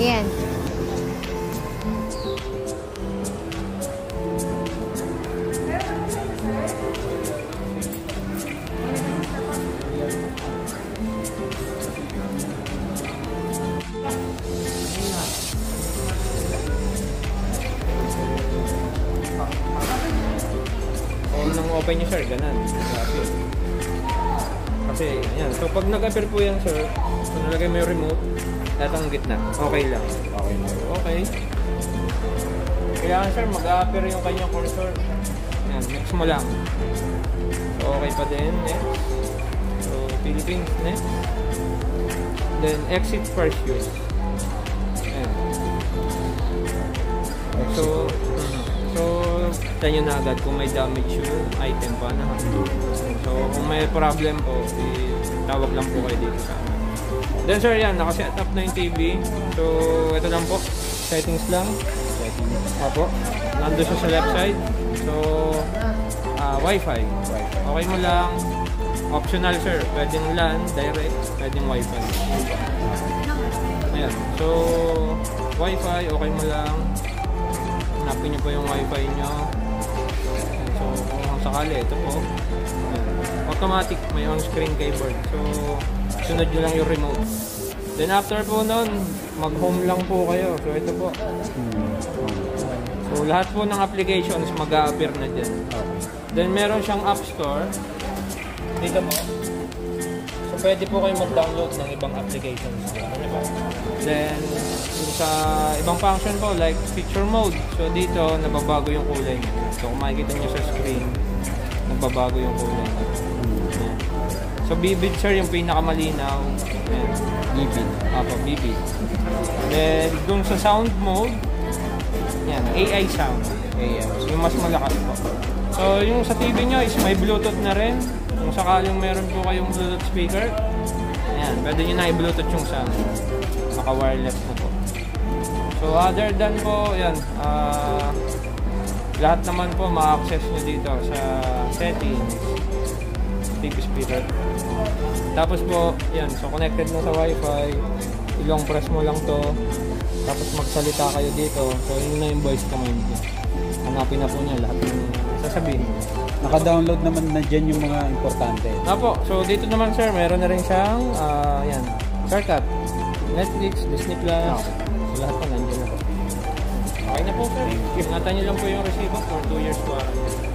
Ayan. Nang open nyo sir, ganun. Kasi, ayan. So, pag nag-appear po yan sir, so nalagay mo yung remote, datang gitna. Okay lang. Okay na. Okay. Kailangan sir, mag-appear yung kanyang cursor. Ayan, next mo lang. So, okay pa din. Next. So, Philippines. Next. Then, exit first use. Ayan. So, tayo na agad kung may damage yung item pa na. So, kung may problem po, tawag lang po kayo dito sa amin. Then sir, yan, nakaset up na yung TV. So, ito lang po. Settings lang. Settings. Apo. Nandun siya sa left side. So, Wi-Fi. Okay mo lang. Optional sir. Pwedeng LAN, direct. Pwedeng Wi-Fi. Ayan. So, Wi-Fi, okay mo lang. Hanapin nyo po yung Wi-Fi nyo. So, kung sakali, ito po. Automatic, may on-screen keyboard. So, sunod nyo lang yung remote. Then after po nun, mag-home lang po kayo. So, ito po. So, lahat po ng applications mag-a-appear na dyan. Then, meron siyang App Store. Dito po. So, pwede po kayo mag-download ng ibang applications. Then, sa ibang function po, like picture mode. So, dito, nababago yung kulay niya. So, kung makikita nyo sa screen, nababago yung kulay niya. So, vivid sir, yung pinakamalinaw. Vivid. Apo, vivid. Then, dun sa sound mode, yan, AI sound. AI. So, yung mas malakas po. So, yung sa TV nyo is may Bluetooth na rin. Kung sakaling meron po kayong Bluetooth speaker, ayan, pwede nyo na i-Bluetooth yung sound. Naka-wireless po po. So, other than po, yan, lahat naman po ma-access nyo dito sa settings, TV speaker. Tapos po, yan, so connected na sa Wi-Fi, ilong press mo lang to, tapos magsalita kayo dito. So, yun na yung voice command nyo. Hanapin na po niya lahat ng sasabihin. Naka-download naman na dyan yung mga importante. Apo, so dito naman sir, meron na rin siyang, yan, shortcut. Netflix, Disney Plus, so lahat po nandiyan na po. Okay na po sir. Ingatan nyo lang po yung resibo for 2 years warranty.